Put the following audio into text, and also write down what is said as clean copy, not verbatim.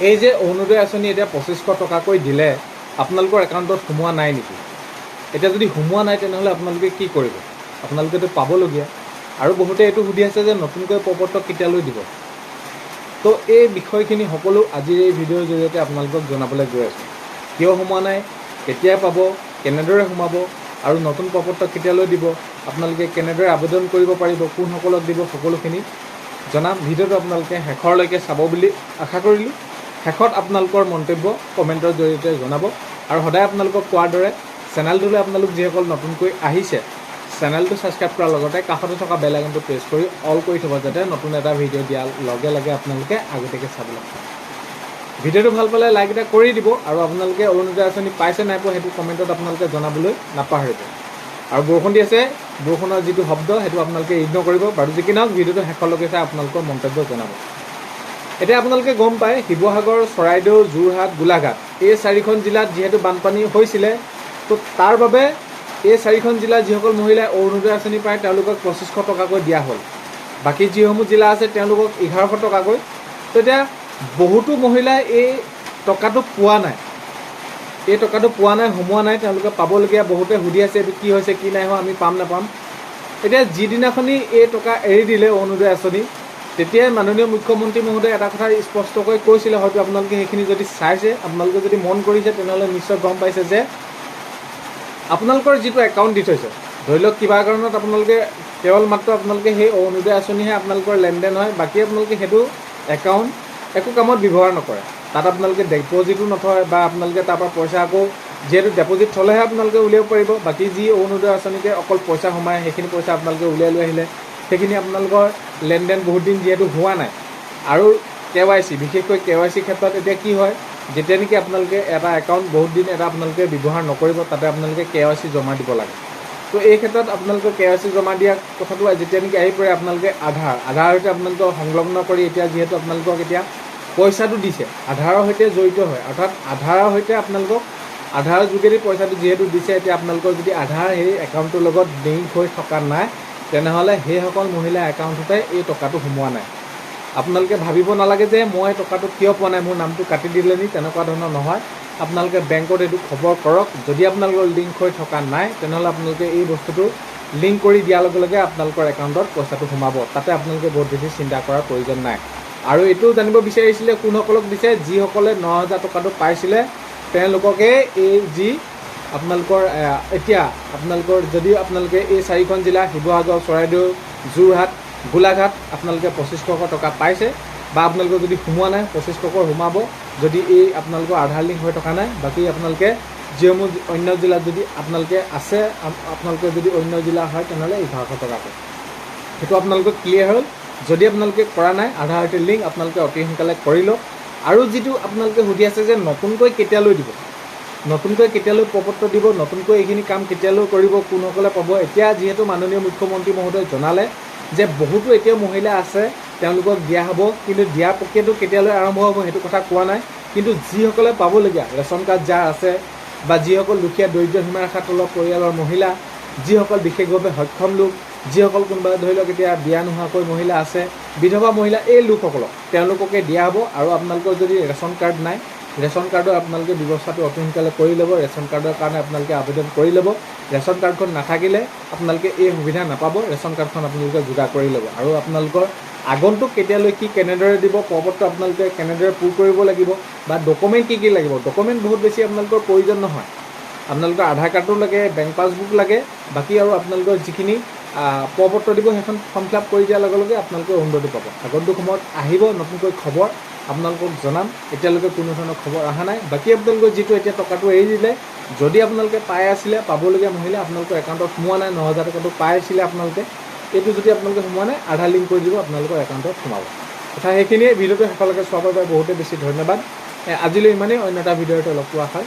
এই যে অৰুণোদয় আঁচনি এতিয়া 2500 টকাকৈ দিলে আপোনালোকৰ একাউণ্টত সোমোৱা নাই নেকি? এতিয়া যদি সোমোৱা নাই তেনেহ'লে আপোনালোকে কি কৰিব? আপোনালোকেতো পাবলগীয়া। আৰু বহুতে এইটো সুধি আছে যে নতুনকৈ প্ৰপত্ৰ কেতিয়ালৈ দিব। তো এই বিষয়খিনি সকলো আজিৰ এই ভিডিঅ'ৰ জৰিয়তে আপোনালোকক জনাবলৈ গৈ আছোঁ। কিয় সোমোৱা নাই, কেতিয়া পাব, কেনেদৰে সোমাব আৰু নতুন প্ৰপত্ৰ কেতিয়ালৈ দিব, আপোনালোকে কেনেদৰে আবেদন কৰিব পাৰিব, কোনসকলক দিব, সকলোখিনি জনাম। ভিডিঅ'টো আপোনালোকে শেষৰলৈকে চাব বুলি আশা কৰিলোঁ। শেষত আপোনালোকৰ মন্তব্য কমেণ্টৰ জৰিয়তে জনাব। আৰু সদায় আপোনালোকক কোৱাৰ দৰে চেনেলটোলৈ আপোনালোক যিসকল নতুনকৈ আহিছে, চেনেলটো ছাবস্ক্ৰাইব কৰাৰ লগতে কাষতে থকা বেল আইকনটো প্ৰেছ কৰি অল কৰি থ'ব, যাতে নতুন এটা ভিডিঅ' দিয়াৰ লগে লগে আপোনালোকে আগতীয়াকৈ চাবলৈ পায়। ভিডিঅ'টো ভাল পালে লাইক এটা কৰি দিব আৰু আপোনালোকে অৰুণোদয় আঁচনি পাইছে নাই পোৱা সেইটো কমেণ্টত আপোনালোকে জনাবলৈ নাপাহৰিব। আৰু বৰষুণ দি আছে, বৰষুণৰ যিটো শব্দ সেইটো আপোনালোকে ইগন'ৰ কৰিব। বাৰু যি কি নহওক ভিডিঅ'টো শেষলৈকে চাই আপোনালোকৰ মন্তব্য জনাব। এতিয়া আপোনালোকে গম পায় শিৱসাগৰ, চৰাইদেউ, যোৰহাট, গোলাঘাট এই 4খন জিলাত যিহেতু বানপানী হৈছিলে, তো তাৰ বাবে এই 4খন জিলাৰ যিসকল মহিলাই অৰুণোদয় আঁচনি পায় তেওঁলোকক 2500 টকাকৈ দিয়া হ'ল। বাকী যিসমূহ জিলা আছে তেওঁলোকক 1100 টকাকৈ। তো এতিয়া বহুতো মহিলাই এই টকাটো পোৱা নাই, সোমোৱা নাই, তেওঁলোকে পাবলগীয়া। বহুতে সুধি আছে এইটো কি হৈছে, কি নাই হোৱা, আমি পাম নাপাম। এতিয়া যিদিনাখনি এই টকা এৰি দিলে অৰুণোদয় আঁচনি, তেতিয়াই মাননীয় মুখ্যমন্ত্ৰী মহোদয়ে এটা কথা স্পষ্টকৈ কৈছিলে, হয়তো আপোনালোকে সেইখিনি যদি চাইছে, আপোনালোকে যদি মন কৰিছে তেনেহ'লে নিশ্চয় গম পাইছে যে আপোনালোকৰ যিটো একাউণ্ট দি থৈছে, ধৰি লওক কিবা কাৰণত আপোনালোকে কেৱল মাত্ৰ আপোনালোকে সেই অৰুণোদয় আঁচনিহে আপোনালোকৰ লেনদেন হয়, বাকী আপোনালোকে সেইটো একাউণ্ট একো কামত ব্যৱহাৰ নকৰে। তাত আপোনালোকে ডিপ'জিটো নথয় বা আপোনালোকে তাৰপৰা পইচা আকৌ যিহেতু ডিপ'জিট থ'লেহে আপোনালোকে উলিয়াব পাৰিব। বাকী যি অৰুণোদয় আঁচনিতে অকল পইচা সোমায়, সেইখিনি পইচা আপোনালোকে উলিয়াই লৈ আহিলে সেইখিনি আপোনালোকৰ লেনদেন বহুত দিন যিহেতু হোৱা নাই। আৰু KYC, বিশেষকৈ KYC ক্ষেত্ৰত এতিয়া কি হয়, যেতিয়া নেকি আপোনালোকে এটা একাউণ্ট বহুত দিন আপোনালোকে ব্যৱহাৰ নকৰিব, তাতে আপোনালোকে KYC জমা দিব লাগে। তো এই ক্ষেত্ৰত আপোনালোকে KYC জমা দিয়া কথাটো যেতিয়া নেকি আহি পৰে, আপোনালোকে আধাৰৰ সৈতে আপোনালোকক সংলগ্ন কৰি এতিয়া যিহেতু আপোনালোকক এতিয়া পইচাটো দিছে, আধাৰৰ সৈতে জড়িত হয়, অৰ্থাৎ আধাৰৰ সৈতে আপোনালোকক আধাৰৰ যোগেদি পইচাটো যিহেতু দিছে, এতিয়া আপোনালোকৰ যদি আধাৰ সেই একাউণ্টটোৰ লগত লিংক হৈ থকা নাই, তেনেহ'লে সেইসকল মহিলাৰ একাউণ্টতে এই টকাটো সোমোৱা নাই। আপোনালোকে ভাবিব নালাগে যে মই টকাটো কিয় পোৱা নাই, মোৰ নামটো কাটি দিলে নি, তেনেকুৱা ধৰণৰ নহয়। আপোনালোকে বেংকত এইটো খবৰ কৰক। যদি আপোনালোকৰ লিংক হৈ থকা নাই, তেনেহ'লে আপোনালোকে এই বস্তুটো লিংক কৰি দিয়াৰ লগে লগে আপোনালোকৰ একাউণ্টত পইচাটো সোমাব। তাতে আপোনালোকে বহুত বেছি চিন্তা কৰাৰ প্ৰয়োজন নাই। আৰু এইটো জানিব বিচাৰিছিলে কোনসকলক দিছে, যিসকলে 9000 টকাটো পাইছিলে তেওঁলোককে এই যি আপোনালোকৰ এতিয়া আপোনালোকৰ যদি আপোনালোকে এই 4খন জিলা শিৱসাগৰ, চৰাইদেউ, যোৰহাট, গোলাঘাট আপোনালোকে 2500 টকা পাইছে, বা আপোনালোকৰ যদি সোমোৱা নাই 2500 সোমাব, যদি এই আপোনালোকৰ আধাৰ লিংক হৈ থকা নাই। বাকী আপোনালোকে যিসমূহ অন্য জিলাত যদি আপোনালোকে আছে, আপোনালোকে যদি অন্য জিলা হয় তেনেহ'লে 1100 টকাকৈ। সেইটো আপোনালোকৰ ক্লিয়াৰ হ'ল। যদি আপোনালোকে কৰা নাই আধাৰ সৈতে লিংক, আপোনালোকে অতি সোনকালে কৰি লওক। আৰু যিটো আপোনালোকে সুধি আছে যে নতুনকৈ কেতিয়ালৈ দিব, নতুনকৈ কেতিয়ালৈ প্ৰপত্ৰ দিব, নতুনকৈ এইখিনি কাম কেতিয়ালৈ কৰিব, কোনসকলে পাব। এতিয়া যিহেতু মাননীয় মুখ্যমন্ত্ৰী মহোদয়ে জনালে যে বহুতো এতিয়াও মহিলা আছে তেওঁলোকক দিয়া হ'ব, কিন্তু দিয়াৰ প্ৰক্ৰিয়াটো কেতিয়ালৈ আৰম্ভ হ'ব সেইটো কথা কোৱা নাই। কিন্তু যিসকলে পাবলগীয়া ৰেচন কাৰ্ড যাৰ আছে, বা যিসকল দুখীয়া দৰিদ্ৰ সীমাৰেখাৰ তলৰ পৰিয়ালৰ মহিলা, যিসকল বিশেষভাৱে সক্ষম লোক, যিসকল কোনোবা ধৰি লওক এতিয়া বিয়া নোহোৱাকৈ মহিলা আছে, বিধৱা মহিলা, এই লোকসকলক তেওঁলোককে দিয়া হ'ব। আৰু আপোনালোকৰ যদি ৰেচন কাৰ্ড নাই, ৰেচন কাৰ্ডৰ আপোনালোকে ব্যৱস্থাটো অতি সোনকালে কৰি ল'ব। ৰেচন কাৰ্ডৰ কাৰণে আপোনালোকে আবেদন কৰি ল'ব। ৰেচন কাৰ্ডখন নাথাকিলে আপোনালোকে এই সুবিধা নাপাব। ৰেচন কাৰ্ডখন আপোনালোকে যোগাৰ কৰি ল'ব। আৰু আপোনালোকৰ আগন্তুক কেতিয়ালৈ কি কেনেদৰে দিব, প্ৰপত্ৰ আপোনালোকে কেনেদৰে পূৰ কৰিব লাগিব, বা ডকুমেণ্ট কি লাগিব। ডকুমেণ্ট বহুত বেছি আপোনালোকৰ প্ৰয়োজন নহয়। আপোনালোকৰ আধাৰ কাৰ্ডটো লাগে, বেংক পাছবুক লাগে, বাকী আৰু আপোনালোকৰ যিখিনি প্ৰপত্ৰ দিব সেইখন ফৰ্ম ফিল আপ কৰি দিয়াৰ লগে লগে আপোনালোকে অৰুণোদয় পাব। আগন্তুক সময়ত আহিব নতুনকৈ খবৰ, আপোনালোকক জনাম। এতিয়ালৈকে কোনো ধৰণৰ খবৰ অহা নাই। বাকী আপোনালোকৰ যিটো এতিয়া টকাটো এৰি দিলে, যদি আপোনালোকে পাই আছিলে, পাবলগীয়া মহিলা আপোনালোকৰ একাউণ্টত সোমোৱা নাই, 9000 টকাটো পাই আছিলে আপোনালোকে, এইটো যদি আপোনালোকে সোমোৱা নাই আধাৰ লিংক কৰি দিব, আপোনালোকৰ একাউণ্টত সোমাব। কথা সেইখিনিয়ে। ভিডিঅ'টো শেষলৈকে চোৱাৰ বাবে বহুতে বেছি ধন্যবাদ। আজিলৈ ইমানেই, অন্য এটা ভিডিঅ'তে লগ পোৱা হয়।